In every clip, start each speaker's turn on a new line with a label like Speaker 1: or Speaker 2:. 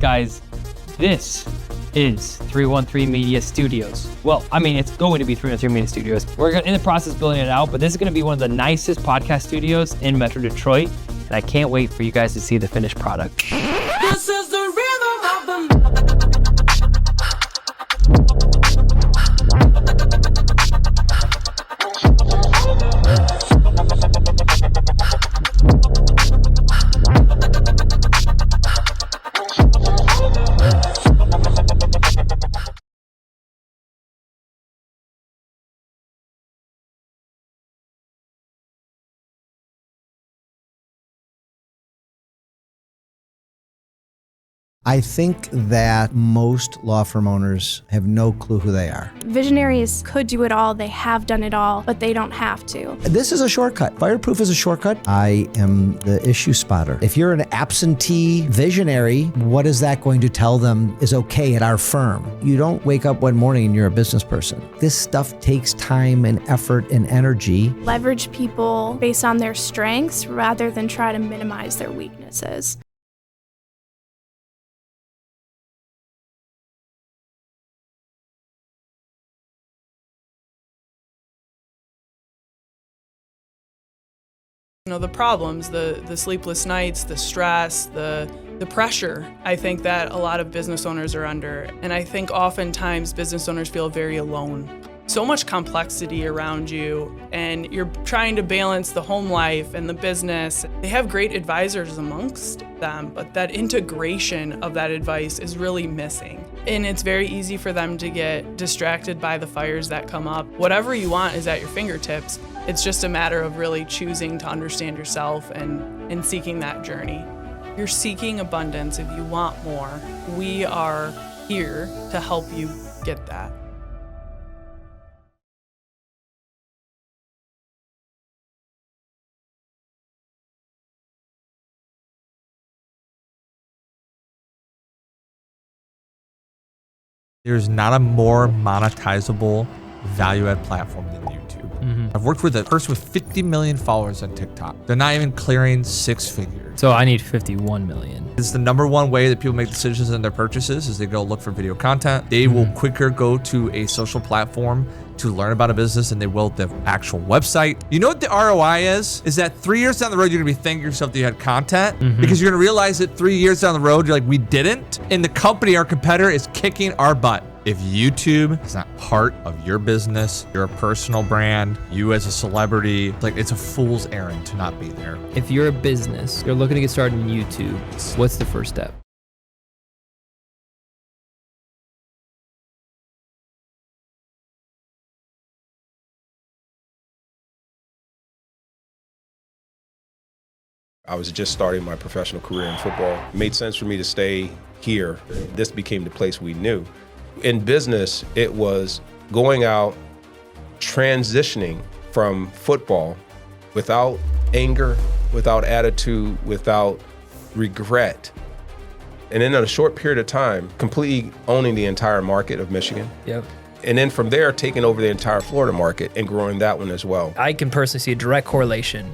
Speaker 1: Guys, this is 313 Media Studios. Well, I mean, it's going to be 313 Media Studios. We're in the process of building it out, but this is going to be one of the nicest podcast studios in Metro Detroit, and I can't wait for you guys to see the finished product.
Speaker 2: This is the rhythm of the
Speaker 3: I think that most law firm owners have no clue who they are.
Speaker 4: Visionaries could do it all, they have done it all, but they don't have to.
Speaker 3: This is a shortcut. Fireproof is a shortcut. I am the issue spotter. If you're an absentee visionary, what is that going to tell them is okay at our firm? You don't wake up one morning and you're a business person. This stuff takes time and effort and energy.
Speaker 4: Leverage people based on their strengths rather than try to minimize their weaknesses.
Speaker 5: You know, the problems, the sleepless nights, the stress, the pressure, I think that a lot of business owners are under. And I think oftentimes business owners feel very alone. So much complexity around you, and you're trying to balance the home life and the business. They have great advisors amongst them, but that integration of that advice is really missing. And it's very easy for them to get distracted by the fires that come up. Whatever you want is at your fingertips. It's just a matter of really choosing to understand yourself and seeking that journey. You're seeking abundance. If you want more, we are here to help you get that.
Speaker 6: There's not a more monetizable value-add platform than YouTube. I've worked with a person with 50 million followers on TikTok. They're not even clearing 6 figures.
Speaker 1: So I need 51 million.
Speaker 6: It's the number one way that people make decisions in their purchases is they go look for video content. They will quicker go to a social platform to learn about a business than they will the actual website. You know what the ROI is? Is that 3 years down the road, you're gonna be thanking yourself that you had content because you're gonna realize that 3 years down the road, you're like, we didn't. And the company, our competitor, is kicking our butt. If YouTube is not part of your business, your personal brand, you as a celebrity, like it's a fool's errand to not be there.
Speaker 1: If you're a business, you're looking to get started in YouTube, what's the first step?
Speaker 7: I was just starting my professional career in football. It made sense for me to stay here. This became the place we knew. In business, it was going out, transitioning from football without anger, without attitude, without regret. And then in a short period of time, completely owning the entire market of Michigan.
Speaker 8: Yep.
Speaker 7: And then from there, taking over the entire Florida market and growing that one as well.
Speaker 8: I can personally see a direct correlation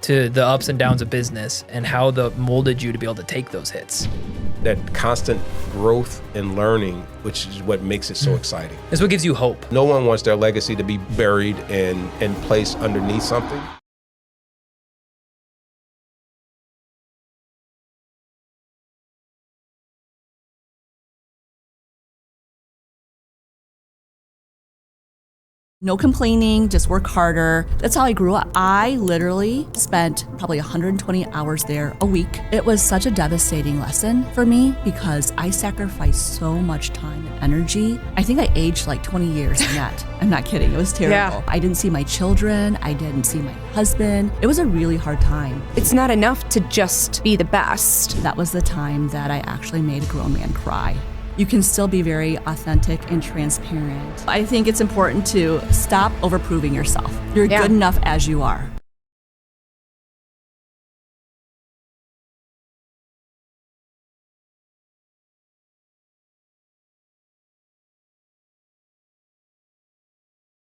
Speaker 8: to the ups and downs of business and how that molded you to be able to take those hits.
Speaker 7: That constant growth and learning, which is what makes it so exciting.
Speaker 8: It's what gives you hope.
Speaker 7: No one wants their legacy to be buried and placed underneath something.
Speaker 9: No complaining, just work harder. That's how I grew up. I literally spent probably 120 hours there a week. It was such a devastating lesson for me because I sacrificed so much time and energy. I think I aged like 20 years in that. I'm not kidding, it was terrible.
Speaker 10: Yeah.
Speaker 9: I didn't see my children, I didn't see my husband. It was a really hard time.
Speaker 10: It's not enough to just be the best.
Speaker 9: That was the time that I actually made a grown man cry. You can still be very authentic and transparent. I think it's important to stop overproving yourself. You're good enough as you are.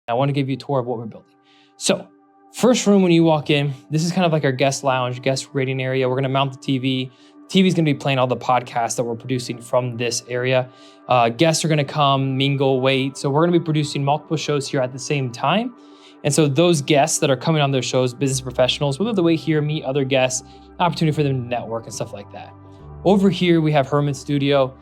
Speaker 1: I want to give you a tour of what we're building. So, first room when you walk in, this is kind of like our guest lounge, guest waiting area. We're going to mount the TV. TV's going to be playing all the podcasts that we're producing from this area. Guests are going to come, mingle, wait. So we're going to be producing multiple shows here at the same time. And so those guests that are coming on those shows, business professionals, will have to wait here, meet other guests, opportunity for them to network and stuff like that. Over here, we have Herman's Studio.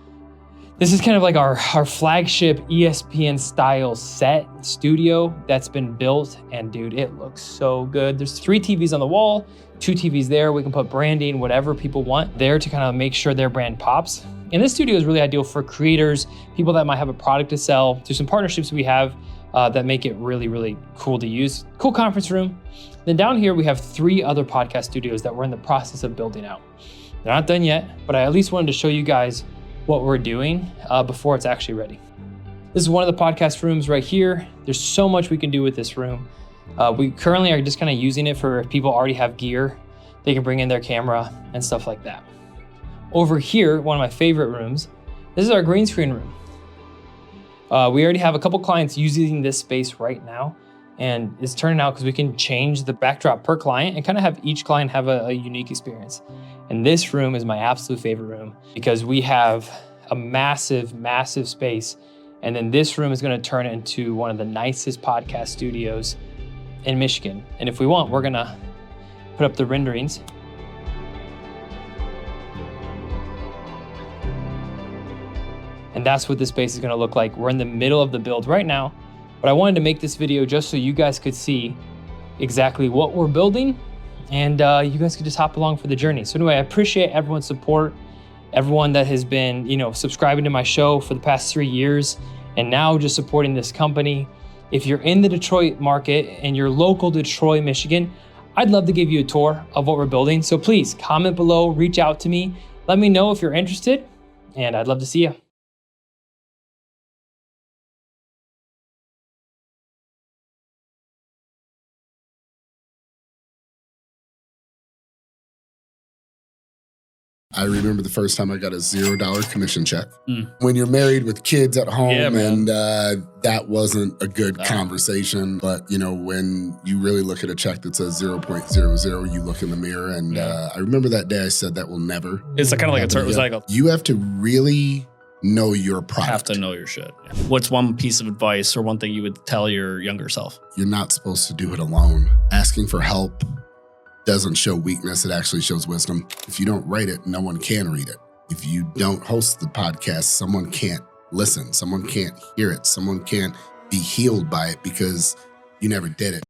Speaker 1: This is kind of like our flagship ESPN style set studio that's been built. And dude, it looks so good. There's 3 TVs on the wall, 2 TVs there. We can put branding, whatever people want there to kind of make sure their brand pops. And this studio is really ideal for creators, people that might have a product to sell. There's some partnerships we have that make it really, really cool to use. Cool conference room. Then down here, we have 3 other podcast studios that we're in the process of building out. They're not done yet, but I at least wanted to show you guys what we're doing before it's actually ready. This is one of the podcast rooms right here. There's so much we can do with this room. We currently are just kind of using it for if people already have gear, they can bring in their camera and stuff like that. Over here, one of my favorite rooms, this is our green screen room. We already have a couple clients using this space right now, and it's turning out because we can change the backdrop per client and kind of have each client have a unique experience. And this room is my absolute favorite room because we have a massive, massive space. And then this room is going to turn into one of the nicest podcast studios in Michigan. And if we want, we're going to put up the renderings. And that's what this space is going to look like. We're in the middle of the build right now, but I wanted to make this video just so you guys could see exactly what we're building, and you guys could just hop along for the journey. So anyway, I appreciate everyone's support, everyone that has been, subscribing to my show for the past 3 years, and now just supporting this company. If you're in the Detroit market and you're local to Detroit, Michigan, I'd love to give you a tour of what we're building. So please comment below, reach out to me, let me know if you're interested, and I'd love to see you.
Speaker 11: I remember the first time I got a $0 commission check. When you're married with kids at home, and that wasn't a good conversation. But when you really look at a check that says 0.00, you look in the mirror, and I remember that day I said that will never.
Speaker 12: It's kind of like a turtle cycle.
Speaker 11: You have to really know your product.
Speaker 12: Have to know your shit. Yeah. What's one piece of advice or one thing you would tell your younger self?
Speaker 11: You're not supposed to do it alone. Asking for help doesn't show weakness, it actually shows wisdom. If you don't write it, no one can read it. If you don't host the podcast, someone can't listen, someone can't hear it, someone can't be healed by it because you never did it.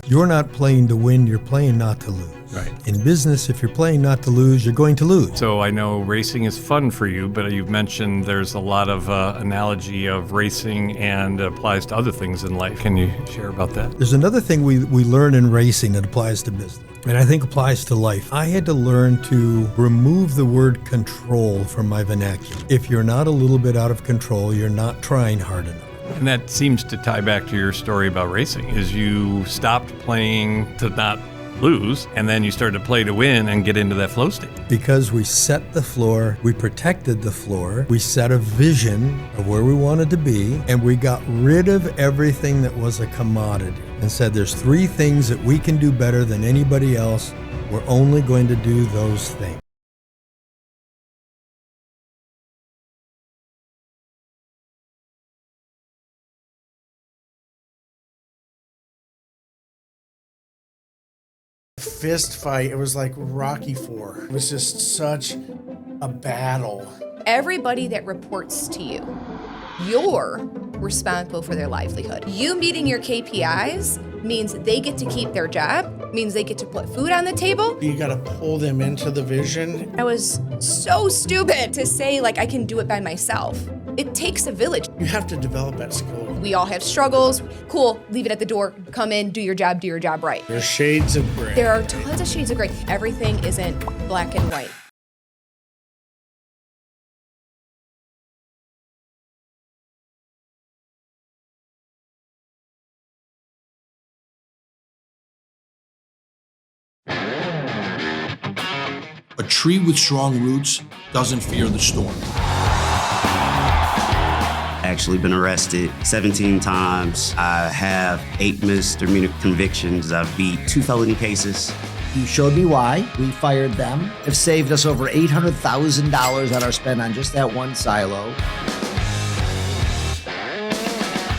Speaker 13: You're not playing to win, you're playing not to lose.
Speaker 14: Right.
Speaker 13: In business, if you're playing not to lose, you're going to lose.
Speaker 14: So I know racing is fun for you, but you've mentioned there's a lot of analogy of racing and applies to other things in life. Can you share about that?
Speaker 13: There's another thing we learn in racing that applies to business, and I think applies to life. I had to learn to remove the word control from my vernacular. If you're not a little bit out of control, you're not trying hard enough.
Speaker 14: And that seems to tie back to your story about racing, is you stopped playing to not lose, and then you started to play to win and get into that flow state.
Speaker 13: Because we set the floor, we protected the floor, we set a vision of where we wanted to be, and we got rid of everything that was a commodity and said there's 3 things that we can do better than anybody else. We're only going to do those things.
Speaker 15: Fist fight. It was like Rocky IV. It was just such a battle.
Speaker 10: Everybody that reports to you, you're responsible for their livelihood. You meeting your KPIs means they get to keep their job, means they get to put food on the table.
Speaker 15: You got to pull them into the vision.
Speaker 10: I was so stupid to say, I can do it by myself. It takes a village.
Speaker 15: You have to develop that skill.
Speaker 10: We all have struggles. Cool, leave it at the door. Come in, do your job right.
Speaker 15: There's shades of gray.
Speaker 10: There are tons of shades of gray. Everything isn't black and white.
Speaker 16: A tree with strong roots doesn't fear the storm. actually been arrested 17 times. I have 8 misdemeanor convictions. I've beat 2 felony cases.
Speaker 3: You showed me why. We fired them. Have saved us over $800,000 on our spend on just that one silo.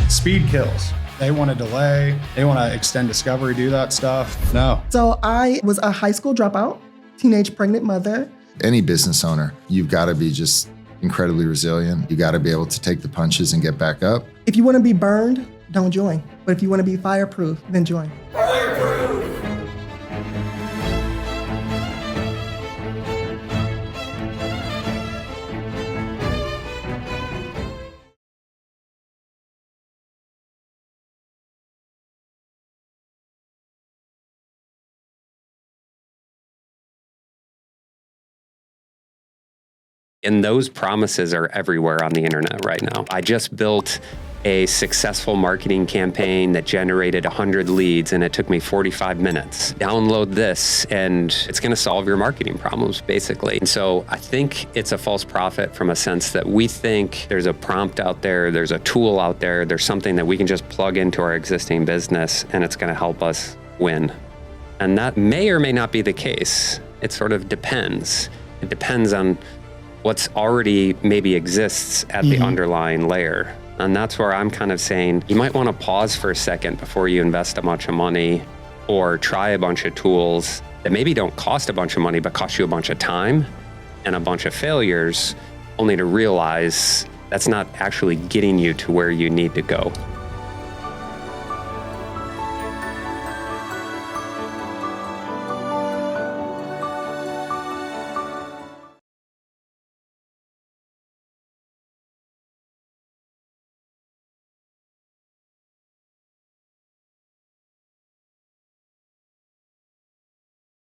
Speaker 17: Speed kills. They want to delay. They want to extend discovery, do that stuff. No.
Speaker 18: So I was a high school dropout, teenage pregnant mother.
Speaker 19: Any business owner, you've got to be just incredibly resilient. You got to be able to take the punches and get back up.
Speaker 18: If you want to be burned, don't join. But if you want to be fireproof, then join.
Speaker 20: And those promises are everywhere on the internet right now. I just built a successful marketing campaign that generated 100 leads, and it took me 45 minutes. Download this and it's gonna solve your marketing problems, basically. And so I think it's a false prophet from a sense that we think there's a prompt out there, there's a tool out there, there's something that we can just plug into our existing business and it's gonna help us win. And that may or may not be the case. It sort of depends. It depends on what's already maybe exists at the underlying layer. And that's where I'm kind of saying you might want to pause for a second before you invest a bunch of money or try a bunch of tools that maybe don't cost a bunch of money, but cost you a bunch of time and a bunch of failures, only to realize that's not actually getting you to where you need to go.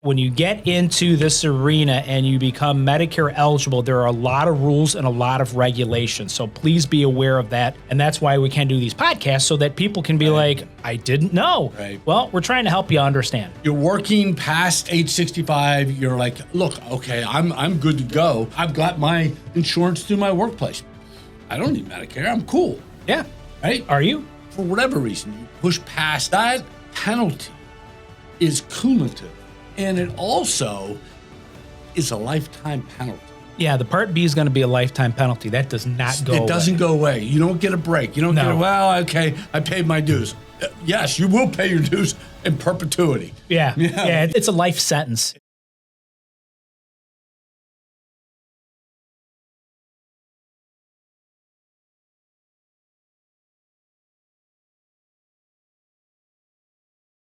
Speaker 21: When you get into this arena and you become Medicare eligible, there are a lot of rules and a lot of regulations. So please be aware of that. And that's why we can do these podcasts so that people can be like, I didn't know.
Speaker 15: Right.
Speaker 21: Well, we're trying to help you understand.
Speaker 15: You're working past age 65. You're like, look, okay, I'm good to go. I've got my insurance through my workplace. I don't need Medicare. I'm cool.
Speaker 21: Yeah.
Speaker 15: Right?
Speaker 21: Are you?
Speaker 15: For whatever reason, you push past that penalty is cumulative. And it also is a lifetime penalty.
Speaker 21: Yeah, the Part B is going to be a lifetime penalty. That does not go away.
Speaker 15: It doesn't go away. You don't get a break. You don't get, well, okay, I paid my dues. Yes, you will pay your dues in perpetuity.
Speaker 21: Yeah, it's a life sentence.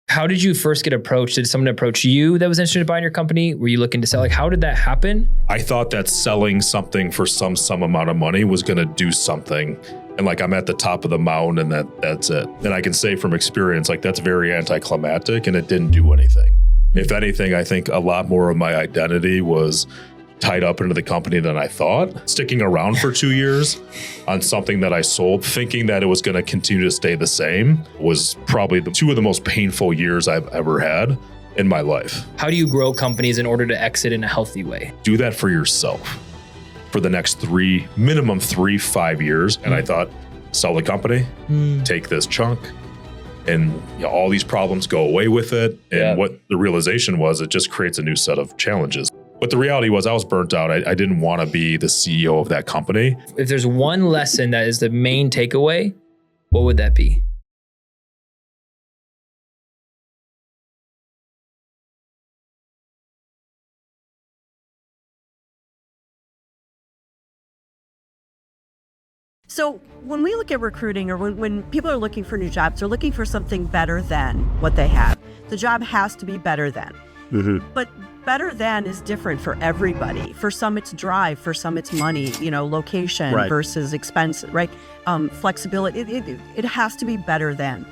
Speaker 8: How did you first get approached? Did someone approach you that was interested in buying your company? Were you looking to sell? Like, how did that happen?
Speaker 22: I thought that selling something for some amount of money was going to do something. And like, I'm at the top of the mountain and that's it. And I can say from experience, like that's very anticlimactic and it didn't do anything. If anything, I think a lot more of my identity was tied up into the company than I thought. Sticking around for 2 years on something that I sold, thinking that it was going to continue to stay the same, was probably two of the most painful years I've ever had in my life.
Speaker 8: How do you grow companies in order to exit in a healthy way?
Speaker 22: Do that for yourself for the next minimum 3-5 years. And I thought, sell the company, take this chunk, and all these problems go away with it. And what the realization was, it just creates a new set of challenges. But the reality was I was burnt out. I didn't want to be the CEO of that company.
Speaker 8: If there's one lesson that is the main takeaway, what would that be?
Speaker 23: So when we look at recruiting, or when people are looking for new jobs, they're looking for something better than what they have. The job has to be better than. But better than is different for everybody. For some it's drive, for some it's money, location versus expense, right? Flexibility, it has to be better than.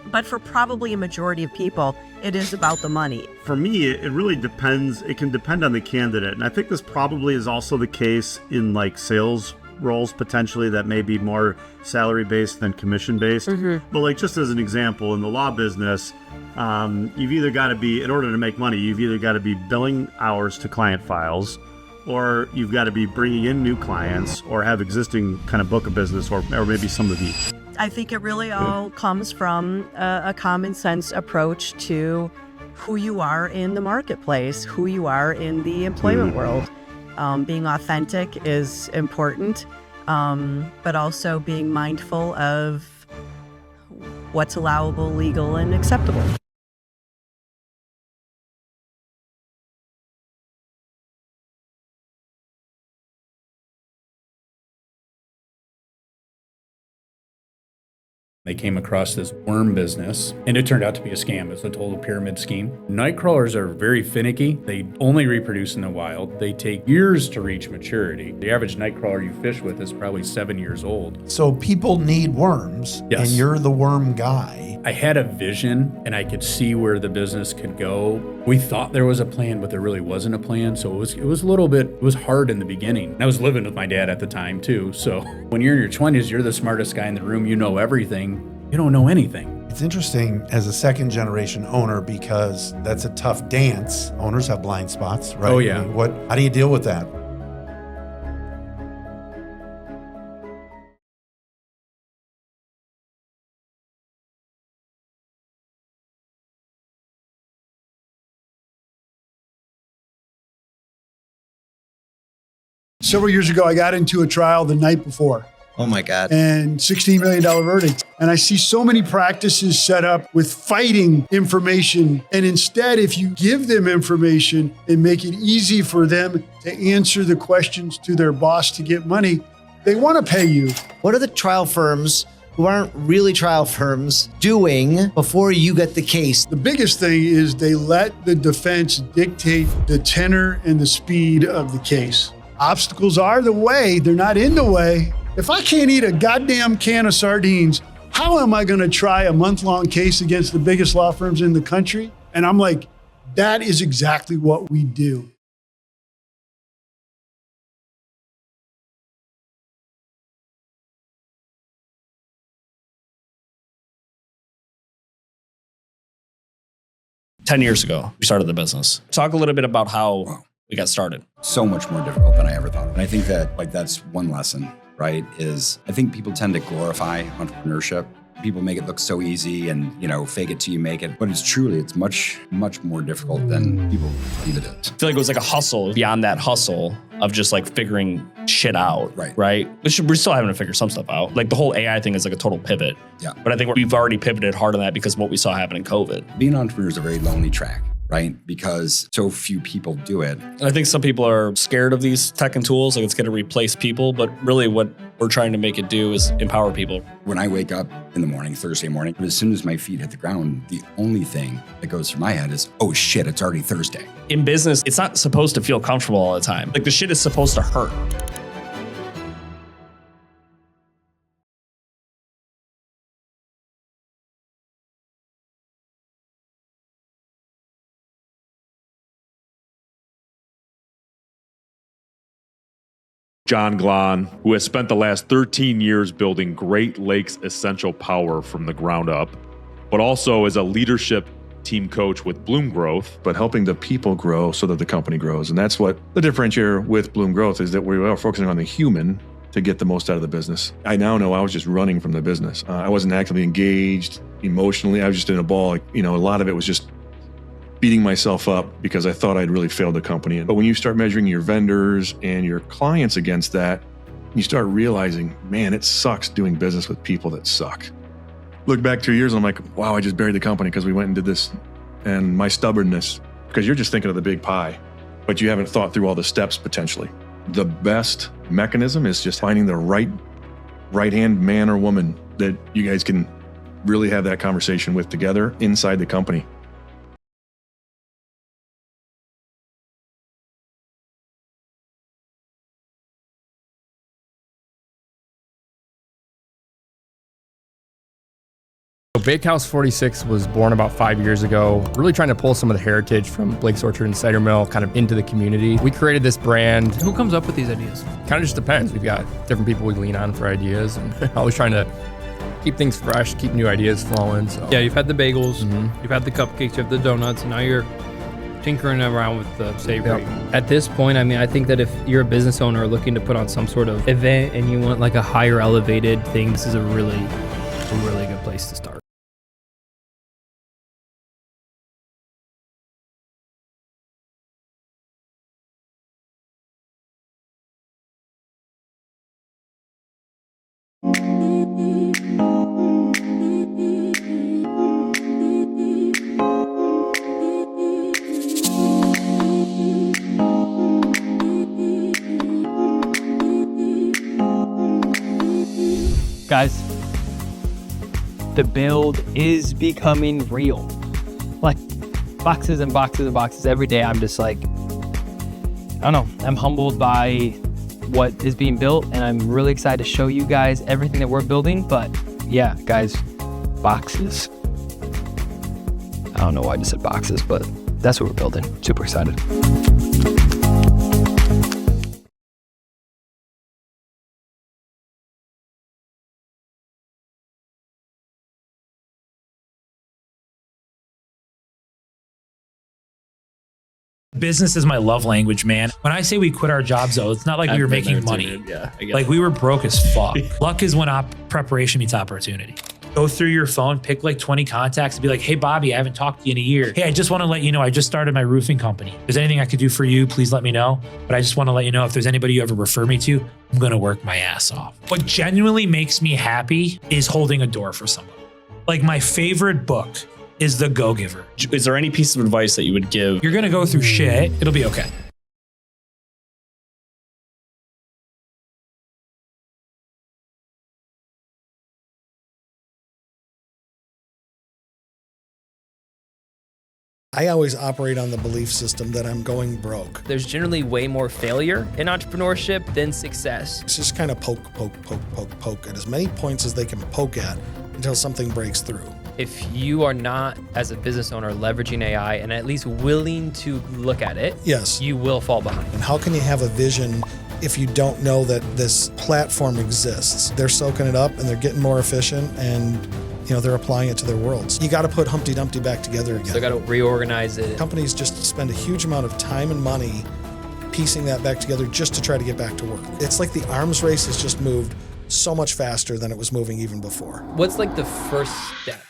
Speaker 23: But for probably a majority of people, it is about the money.
Speaker 24: For me, it really depends. It can depend on the candidate. And I think this probably is also the case in like sales roles potentially that may be more salary based than commission based. But like just as an example, in the law business, you've either got to be, in order to make money, you've either got to be billing hours to client files, or you've got to be bringing in new clients or have existing kind of book of business or maybe some of each?
Speaker 23: I think it really all comes from a common sense approach to who you are in the marketplace, who you are in the employment world. Being authentic is important, but also being mindful of what's allowable, legal, and acceptable.
Speaker 2: They came across this worm business, and it turned out to be a scam. It's a total pyramid scheme. Night crawlers are very finicky. They only reproduce in the wild. They take years to reach maturity. The average night crawler you fish with is probably 7 years old.
Speaker 4: So people need worms,
Speaker 2: Yes.
Speaker 4: and you're the worm guy.
Speaker 2: I had a vision, and I could see where the business could go. We thought there was a plan, but there really wasn't a plan. So it was a little bit, it was hard in the beginning. I was living with my dad at the time too. So when you're in your 20s, you're the smartest guy in the room. You know everything. You don't know anything.
Speaker 4: It's interesting as a second generation owner because that's a tough dance. Owners have blind spots, right?
Speaker 2: Oh, yeah.
Speaker 4: I mean, how do you deal with that?
Speaker 5: Several years ago, I got into a trial the night before.
Speaker 6: Oh my God.
Speaker 5: And $16 million verdict. And I see so many practices set up with fighting information. And instead, if you give them information and make it easy for them to answer the questions to their boss to get money, they want to pay you.
Speaker 3: What are the trial firms who aren't really trial firms doing before you get the case?
Speaker 5: The biggest thing is they let the defense dictate the tenor and the speed of the case. Obstacles are the way, they're not in the way. If I can't eat a goddamn can of sardines, how am I going to try a month-long case against the biggest law firms in the country? And I'm like, that is exactly what we do.
Speaker 12: $10 years ago, we started the business. Talk a little bit about how we got started.
Speaker 25: So much more difficult than I ever thought. And I think that that's one lesson, right? Is I think people tend to glorify entrepreneurship. People make it look so easy and, fake it till you make it. But it's much, much more difficult than people believe it is.
Speaker 12: I feel like it was like a hustle beyond that hustle of just like figuring shit out, right? We're still having to figure some stuff out. Like the whole AI thing is like a total pivot.
Speaker 25: Yeah.
Speaker 12: But I think we've already pivoted hard on that because of what we saw happen in COVID.
Speaker 25: Being an entrepreneur is a very lonely track, right? Because so few people do it.
Speaker 12: And I think some people are scared of these tech and tools, like it's going to replace people, but really what we're trying to make it do is empower people.
Speaker 25: When I wake up in the morning, Thursday morning, as soon as my feet hit the ground, the only thing that goes through my head is, oh shit, it's already Thursday.
Speaker 12: In business, it's not supposed to feel comfortable all the time. Like the shit is supposed to hurt.
Speaker 26: John Glahn, who has spent the last 13 years building Great Lakes Essential Power from the ground up, but also as a leadership team coach with Bloom Growth.
Speaker 27: But helping the people grow so that the company grows. And that's what the differentiator with Bloom Growth is, that we are focusing on the human to get the most out of the business. I now know I was just running from the business. I wasn't actively engaged emotionally. I was just in a ball. A lot of it was just beating myself up because I thought I'd really failed the company. But when you start measuring your vendors and your clients against that, you start realizing, man, it sucks doing business with people that suck. Look back 2 years and I'm like, wow, I just buried the company because we went and did this. And my stubbornness, because you're just thinking of the big pie, but you haven't thought through all the steps potentially. The best mechanism is just finding the right-hand man or woman that you guys can really have that conversation with together inside the company.
Speaker 28: Bakehouse 46 was born about 5 years ago, really trying to pull some of the heritage from Blake's Orchard and Cider Mill kind of into the community. We created this brand.
Speaker 8: Who comes up with these ideas?
Speaker 28: Kind of just depends. We've got different people we lean on for ideas and always trying to keep things fresh, keep new ideas flowing. So.
Speaker 8: Yeah, you've had the bagels, you've had the cupcakes, you have the donuts, and now you're tinkering around with the savory. At this point, I mean, I think that if you're a business owner looking to put on some sort of event and you want like a higher elevated thing, this is a really good place to start.
Speaker 1: Guys, the build is becoming real. Like boxes and boxes and boxes every day. I'm just like, I don't know. I'm humbled by what is being built, and I'm really excited to show you guys everything that we're building. But yeah, guys, boxes. I don't know why I just said boxes, but that's what we're building. Super excited.
Speaker 6: Business is my love language, man. When I say we quit our jobs, though, it's not like we were making money. Like we were broke as fuck. Luck is when preparation meets opportunity. Go through your phone, pick like 20 contacts and be like, hey, Bobby, I haven't talked to you in a year. Hey, I just want to let you know, I just started my roofing company. If there's anything I could do for you, please let me know. But I just want to let you know if there's anybody you ever refer me to, I'm going to work my ass off. What genuinely makes me happy is holding a door for somebody. Like my favorite book is The Go-Giver.
Speaker 12: Is there any piece of advice that you would give?
Speaker 6: You're going to go through shit. It'll be okay.
Speaker 7: I always operate on the belief system that I'm going broke.
Speaker 8: There's generally way more failure in entrepreneurship than success.
Speaker 7: It's just kind of poke at as many points as they can poke at until something breaks through.
Speaker 8: If you are not, as a business owner, leveraging AI and at least willing to look at it,
Speaker 7: yes,
Speaker 8: you will fall behind.
Speaker 7: And how can you have a vision if you don't know that this platform exists? They're soaking it up and they're getting more efficient, and they're applying it to their worlds. You got to put Humpty Dumpty back together again.
Speaker 8: So got to reorganize it.
Speaker 7: Companies just spend a huge amount of time and money piecing that back together just to try to get back to work. It's like the arms race has just moved so much faster than it was moving even before.
Speaker 8: What's like the first step?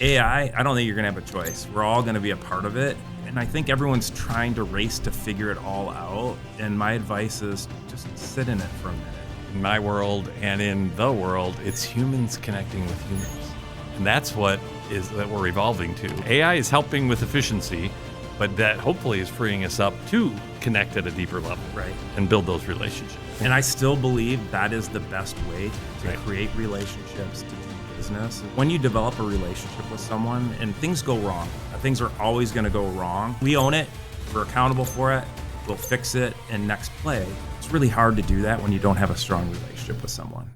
Speaker 9: AI, I don't think you're gonna have a choice. We're all gonna be a part of it. And I think everyone's trying to race to figure it all out. And my advice is just sit in it for a minute.
Speaker 10: In my world and in the world, it's humans connecting with humans. And that's what is that we're evolving to. AI is helping with efficiency, but that hopefully is freeing us up to connect at a deeper level, right? And build those relationships.
Speaker 9: And I still believe that is the best way to create relationships, to do business. When you develop a relationship with someone and things go wrong, things are always gonna go wrong. We own it, we're accountable for it, we'll fix it, and next play. It's really hard to do that when you don't have a strong relationship with someone.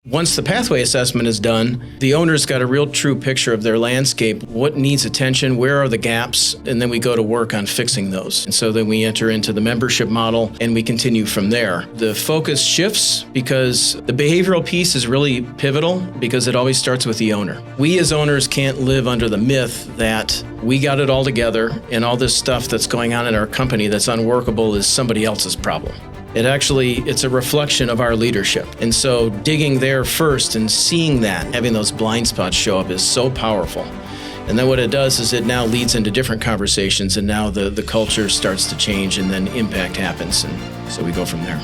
Speaker 11: Once the pathway assessment is done, the owner's got a real true picture of their landscape, what needs attention, where are the gaps, and then we go to work on fixing those. And so then we enter into the membership model and we continue from there. The focus shifts because the behavioral piece is really pivotal because it always starts with the owner. We as owners can't live under the myth that we got it all together and all this stuff that's going on in our company that's unworkable is somebody else's problem. It's a reflection of our leadership. And so digging there first and seeing that, having those blind spots show up is so powerful. And then what it does is it now leads into different conversations, and now the culture starts to change, and then impact happens. And so we go from there.